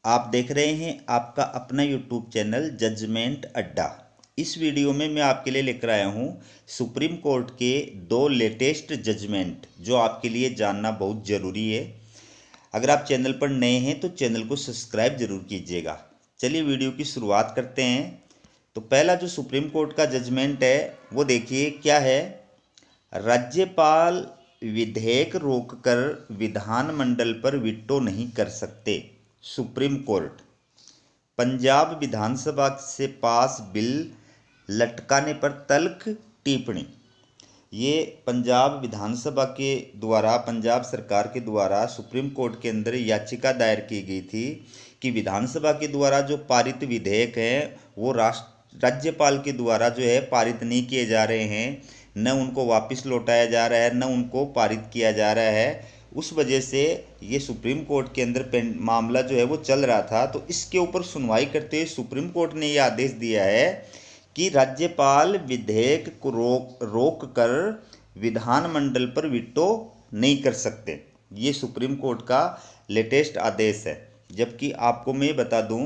आप देख रहे हैं आपका अपना यूट्यूब चैनल जजमेंट अड्डा। इस वीडियो में मैं आपके लिए लेकर आया हूं सुप्रीम कोर्ट के दो लेटेस्ट जजमेंट जो आपके लिए जानना बहुत ज़रूरी है। अगर आप चैनल पर नए हैं तो चैनल को सब्सक्राइब जरूर कीजिएगा। चलिए वीडियो की शुरुआत करते हैं। तो पहला जो सुप्रीम कोर्ट का जजमेंट है वो देखिए क्या है। राज्यपाल विधेयक रोककर विधानमंडल पर वीटो नहीं कर सकते। Supreme court. पंजाब विधानसभा से पास बिल लटकाने पर तल्ख टिप्पणी। ये पंजाब विधानसभा के द्वारा पंजाब सरकार के द्वारा सुप्रीम कोर्ट के अंदर याचिका दायर की गई थी कि विधानसभा के द्वारा जो पारित विधेयक हैं वो राज्यपाल के द्वारा जो है पारित नहीं किए जा रहे हैं, न उनको वापस लौटाया जा रहा है, न उनको पारित किया जा रहा है। उस वजह से ये सुप्रीम कोर्ट के अंदर मामला जो है वो चल रहा था। तो इसके ऊपर सुनवाई करते हुए सुप्रीम कोर्ट ने ये आदेश दिया है कि राज्यपाल विधेयक को रोक कर विधानमंडल पर वीटो नहीं कर सकते। ये सुप्रीम कोर्ट का लेटेस्ट आदेश है। जबकि आपको मैं बता दूं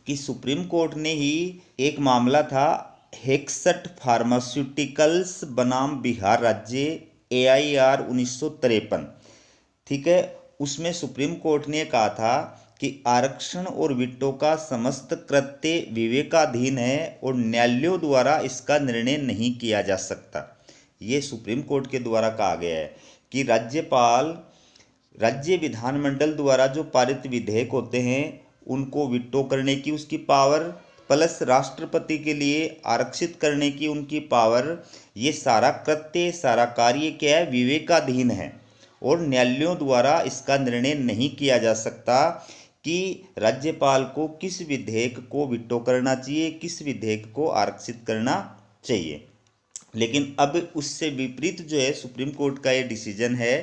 कि सुप्रीम कोर्ट ने ही एक मामला था हेक्सट फार्मास्यूटिकल्स बनाम बिहार राज्य AIR 1953, ठीक है। उसमें सुप्रीम कोर्ट ने कहा था कि आरक्षण और वीटो का समस्त कृत्य विवेकाधीन है और न्यायालयों द्वारा इसका निर्णय नहीं किया जा सकता। ये सुप्रीम कोर्ट के द्वारा कहा गया है कि राज्य विधानमंडल द्वारा जो पारित विधेयक होते हैं उनको वीटो करने की उसकी पावर, प्लस राष्ट्रपति के लिए आरक्षित करने की उनकी पावर, ये सारा कृत्य सारा कार्य क्या है, विवेकाधीन है और न्यायालयों द्वारा इसका निर्णय नहीं किया जा सकता कि राज्यपाल को किस विधेयक को वीटो करना चाहिए, किस विधेयक को आरक्षित करना चाहिए। लेकिन अब उससे विपरीत जो है सुप्रीम कोर्ट का ये डिसीजन है।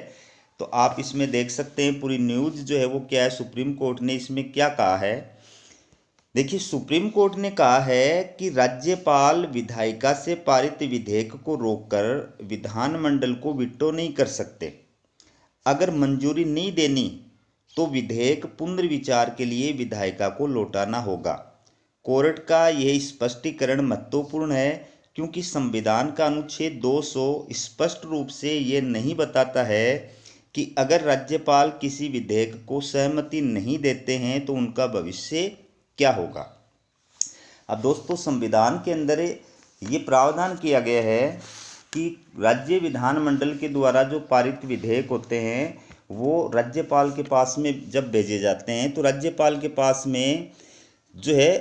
तो आप इसमें देख सकते हैं पूरी न्यूज़ जो है वो क्या है, सुप्रीम कोर्ट ने इसमें क्या कहा है। देखिए सुप्रीम कोर्ट ने कहा है कि राज्यपाल विधायिका से पारित विधेयक को रोककर विधानमंडल को वीटो नहीं कर सकते। अगर मंजूरी नहीं देनी तो विधेयक पुनर्विचार के लिए विधायिका को लौटाना होगा। कोर्ट का यह स्पष्टीकरण महत्वपूर्ण है क्योंकि संविधान का अनुच्छेद 200 स्पष्ट रूप से ये नहीं बताता है कि अगर राज्यपाल किसी विधेयक को सहमति नहीं देते हैं तो उनका भविष्य क्या होगा। अब दोस्तों संविधान के अंदर ये प्रावधान किया गया है कि राज्य विधानमंडल के द्वारा जो पारित विधेयक होते हैं वो राज्यपाल के पास में जब भेजे जाते हैं तो राज्यपाल के पास में जो है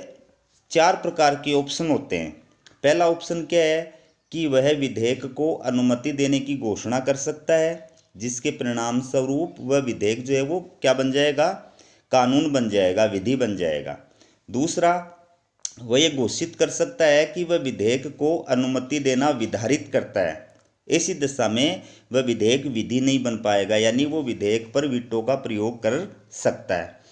4 प्रकार के ऑप्शन होते हैं। पहला ऑप्शन क्या है कि वह विधेयक को अनुमति देने की घोषणा कर सकता है, जिसके परिणाम स्वरूप वह विधेयक जो है वो क्या बन जाएगा, कानून बन जाएगा, विधि बन जाएगा। दूसरा, वह ये घोषित कर सकता है कि वह विधेयक को अनुमति देना विधारित करता है। ऐसी दशा में वह विधेयक विधि नहीं बन पाएगा, यानी वो विधेयक पर वीटो का प्रयोग कर सकता है।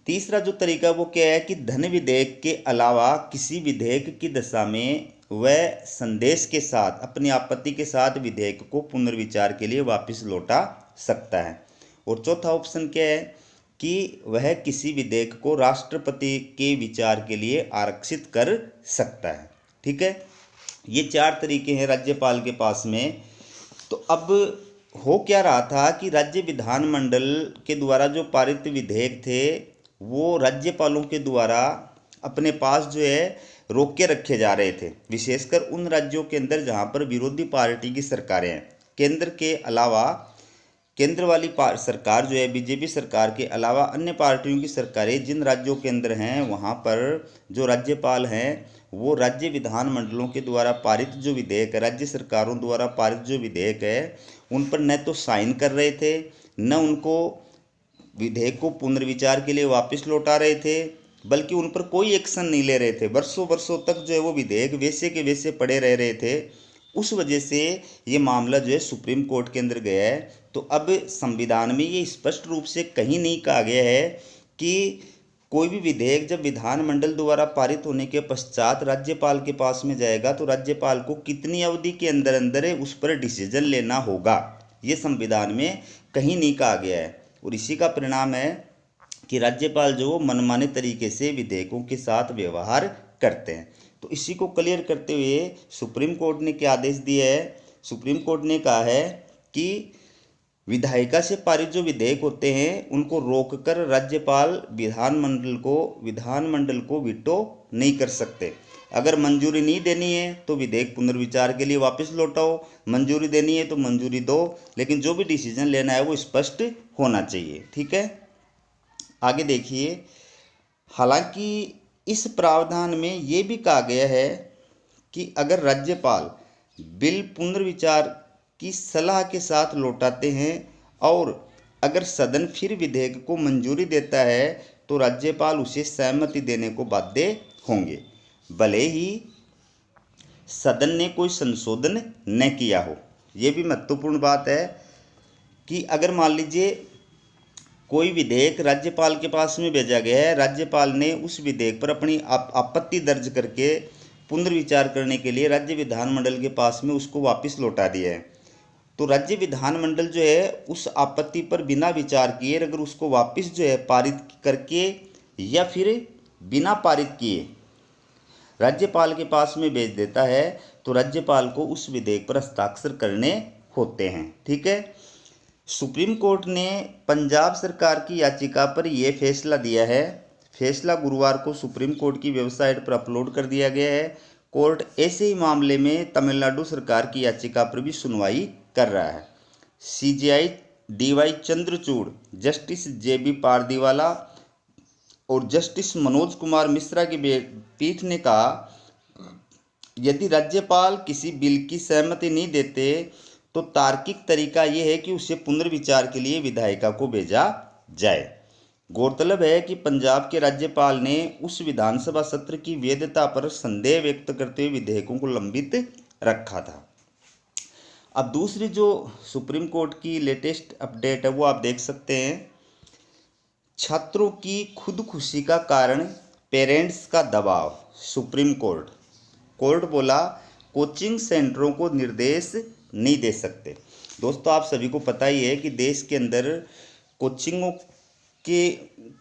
तीसरा जो तरीका वो क्या है कि धन विधेयक के अलावा किसी विधेयक की दशा में वह संदेश के साथ अपनी आपत्ति के साथ विधेयक को पुनर्विचार के लिए वापस लौटा सकता है। और चौथा ऑप्शन क्या है कि वह किसी विधेयक को राष्ट्रपति के विचार के लिए आरक्षित कर सकता है। ठीक है, ये 4 तरीके हैं राज्यपाल के पास में। तो अब हो क्या रहा था कि राज्य विधानमंडल के द्वारा जो पारित विधेयक थे वो राज्यपालों के द्वारा अपने पास जो है रोक के रखे जा रहे थे, विशेषकर उन राज्यों के अंदर जहाँ पर विरोधी पार्टी की सरकारें हैं। केंद्र के अलावा केंद्र वाली सरकार जो है बीजेपी सरकार के अलावा अन्य पार्टियों की सरकारें जिन राज्यों के अंदर हैं वहाँ पर जो राज्यपाल हैं वो राज्य विधानमंडलों के द्वारा पारित जो विधेयक है, राज्य सरकारों द्वारा पारित जो विधेयक है उन पर न तो साइन कर रहे थे, न उनको विधेयक को पुनर्विचार के लिए वापस लौटा रहे थे, बल्कि उन पर कोई एक्शन नहीं ले रहे थे। वर्षों वर्षों तक जो है वो विधेयक वैसे के वैसे पड़े रह रहे थे। उस वजह से ये मामला जो है सुप्रीम कोर्ट के अंदर गया है। तो अब संविधान में ये स्पष्ट रूप से कहीं नहीं कहा गया है कि कोई भी विधेयक जब विधानमंडल द्वारा पारित होने के पश्चात राज्यपाल के पास में जाएगा तो राज्यपाल को कितनी अवधि के अंदर अंदर उस पर डिसीजन लेना होगा, ये संविधान में कहीं नहीं कहा गया है। और इसी का परिणाम है कि राज्यपाल जो वो मनमाने तरीके से विधेयकों के साथ व्यवहार करते हैं। तो इसी को क्लियर करते हुए सुप्रीम कोर्ट ने क्या आदेश दिया है? सुप्रीम कोर्ट ने कहा है कि विधायिका से पारित जो विधेयक होते हैं उनको रोककर राज्यपाल विधानमंडल को वीटो नहीं कर सकते। अगर मंजूरी नहीं देनी है तो विधेयक पुनर्विचार के लिए वापस लौटाओ, मंजूरी देनी है तो मंजूरी दो, लेकिन जो भी डिसीजन लेना है वो स्पष्ट होना चाहिए। ठीक है, आगे देखिए। हालांकि इस प्रावधान में ये भी कहा गया है कि अगर राज्यपाल बिल पुनर्विचार की सलाह के साथ लौटाते हैं और अगर सदन फिर विधेयक को मंजूरी देता है तो राज्यपाल उसे सहमति देने को बाध्य होंगे, भले ही सदन ने कोई संशोधन न किया हो। ये भी महत्वपूर्ण बात है कि अगर मान लीजिए कोई विधेयक राज्यपाल के पास में भेजा गया है, राज्यपाल ने उस विधेयक पर अपनी आपत्ति दर्ज करके पुनर्विचार करने के लिए राज्य विधानमंडल के पास में उसको वापस लौटा दिया है, तो राज्य विधानमंडल जो है उस आपत्ति पर बिना विचार किए अगर उसको वापस जो है पारित करके या फिर बिना पारित किए राज्यपाल के पास में भेज देता है तो राज्यपाल को उस विधेयक पर हस्ताक्षर करने होते हैं। ठीक है, सुप्रीम कोर्ट ने पंजाब सरकार की याचिका पर यह फैसला दिया है। फैसला गुरुवार को सुप्रीम कोर्ट की वेबसाइट पर अपलोड कर दिया गया है। कोर्ट ऐसे ही मामले में तमिलनाडु सरकार की याचिका पर भी सुनवाई कर रहा है। सीजेआई डीवाई चंद्रचूड़, जस्टिस जेबी पारदीवाला और जस्टिस मनोज कुमार मिश्रा की पीठ ने कहा, यदि राज्यपाल किसी बिल की सहमति नहीं देते तो तार्किक तरीका यह है कि उसे पुनर्विचार के लिए विधायिका को भेजा जाए। गौरतलब है कि पंजाब के राज्यपाल ने उस विधानसभा सत्र की वैधता पर संदेह व्यक्त करते हुए विधेयकों को लंबित रखा था। अब दूसरी जो सुप्रीम कोर्ट की लेटेस्ट अपडेट है वो आप देख सकते हैं। छात्रों की खुदकुशी का कारण पेरेंट्स का दबाव। सुप्रीम कोर्ट बोला कोचिंग सेंटरों को निर्देश नहीं दे सकते। दोस्तों आप सभी को पता ही है कि देश के अंदर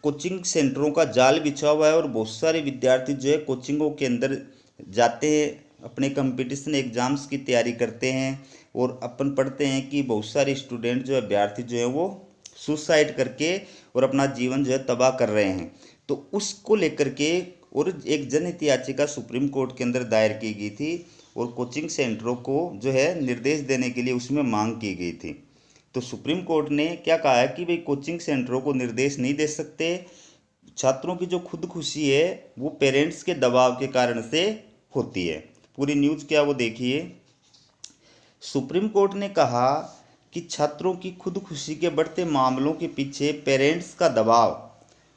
कोचिंग सेंटरों का जाल बिछा हुआ है और बहुत सारे विद्यार्थी जो है कोचिंगों के अंदर जाते हैं, अपने कंपटीशन एग्जाम्स की तैयारी करते हैं और अपन पढ़ते हैं कि बहुत सारे स्टूडेंट जो है विद्यार्थी जो है वो सुसाइड करके और अपना जीवन जो है तबाह कर रहे हैं। तो उसको लेकर के और एक जनहित याचिका सुप्रीम कोर्ट के अंदर दायर की गई थी और कोचिंग सेंटरों को जो है निर्देश देने के लिए उसमें मांग की गई थी। तो सुप्रीम कोर्ट ने क्या कहा है कि भाई कोचिंग सेंटरों को निर्देश नहीं दे सकते। छात्रों की जो खुदकुशी है वो पेरेंट्स के दबाव के कारण से होती है। पूरी न्यूज़ क्या वो देखिए। सुप्रीम कोर्ट ने कहा कि छात्रों की खुदकुशी के बढ़ते मामलों के पीछे पेरेंट्स का दबाव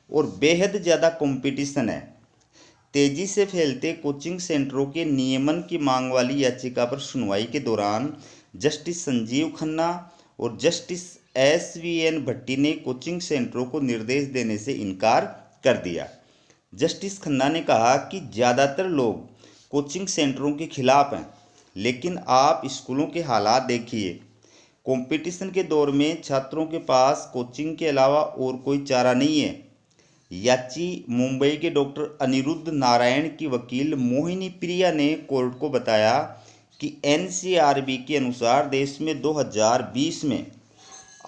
और बेहद ज़्यादा कंपटीशन है। तेजी से फैलते कोचिंग सेंटरों के नियमन की मांग वाली याचिका पर सुनवाई के दौरान जस्टिस संजीव खन्ना और जस्टिस SVN भट्टी ने कोचिंग सेंटरों को निर्देश देने से इनकार कर दिया। जस्टिस खन्ना ने कहा कि ज़्यादातर लोग कोचिंग सेंटरों के खिलाफ हैं, लेकिन आप स्कूलों के हालात देखिए। कंपटीशन के दौर में छात्रों के पास कोचिंग के अलावा और कोई चारा नहीं है। याची मुंबई के डॉक्टर अनिरुद्ध नारायण की वकील मोहिनी प्रिया ने कोर्ट को बताया कि NCRB के अनुसार देश में 2020 में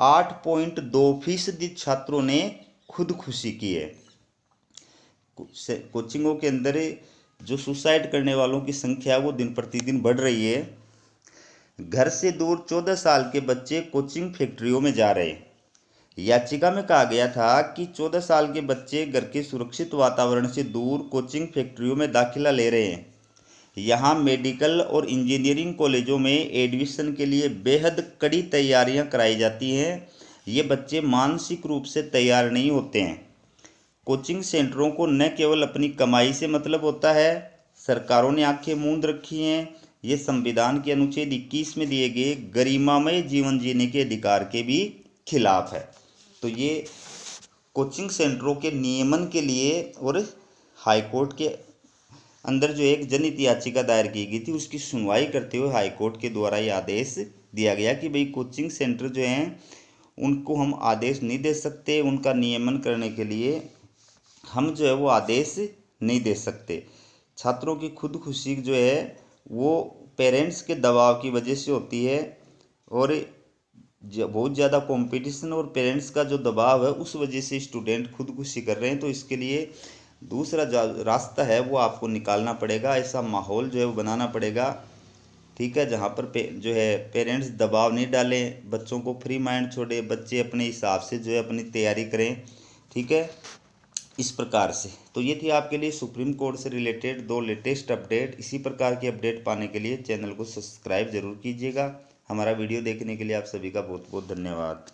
8.2% छात्रों ने खुदकुशी की है। कोचिंगों के अंदर जो सुसाइड करने वालों की संख्या वो दिन प्रतिदिन बढ़ रही है। घर से दूर 14 साल के बच्चे कोचिंग फैक्ट्रियों में जा रहे हैं। याचिका में कहा गया था कि 14 साल के बच्चे घर के सुरक्षित वातावरण से दूर कोचिंग फैक्ट्रियों में दाखिला ले रहे हैं। यहाँ मेडिकल और इंजीनियरिंग कॉलेजों में एडमिशन के लिए बेहद कड़ी तैयारियां कराई जाती हैं। ये बच्चे मानसिक रूप से तैयार नहीं होते हैं। कोचिंग सेंटरों को न केवल अपनी कमाई से मतलब होता है, सरकारों ने आंखें मूंद रखी हैं। ये संविधान के अनुच्छेद 21 में दिए गए गरिमामय जीवन जीने के अधिकार के भी खिलाफ है। तो ये कोचिंग सेंटरों के नियमन के लिए और हाईकोर्ट के अंदर जो एक जनहित याचिका दायर की गई थी उसकी सुनवाई करते हुए हाईकोर्ट के द्वारा ये आदेश दिया गया कि भाई कोचिंग सेंटर जो हैं उनको हम आदेश नहीं दे सकते, उनका नियमन करने के लिए हम जो है वो आदेश नहीं दे सकते। छात्रों की खुदकुशी जो है वो पेरेंट्स के दबाव की वजह से होती है, और बहुत ज़्यादा कंपटीशन और पेरेंट्स का जो दबाव है उस वजह से स्टूडेंट खुदकुशी कर रहे हैं। तो इसके लिए दूसरा रास्ता है वो आपको निकालना पड़ेगा, ऐसा माहौल जो है वो बनाना पड़ेगा, ठीक है, जहाँ पर जो है पेरेंट्स दबाव नहीं डालें, बच्चों को फ्री माइंड छोड़े, बच्चे अपने हिसाब से जो है अपनी तैयारी करें, ठीक है, इस प्रकार से। तो ये थी आपके लिए सुप्रीम कोर्ट से रिलेटेड 2 लेटेस्ट अपडेट। इसी प्रकार की अपडेट पाने के लिए चैनल को सब्सक्राइब जरूर कीजिएगा। हमारा वीडियो देखने के लिए आप सभी का बहुत बहुत धन्यवाद।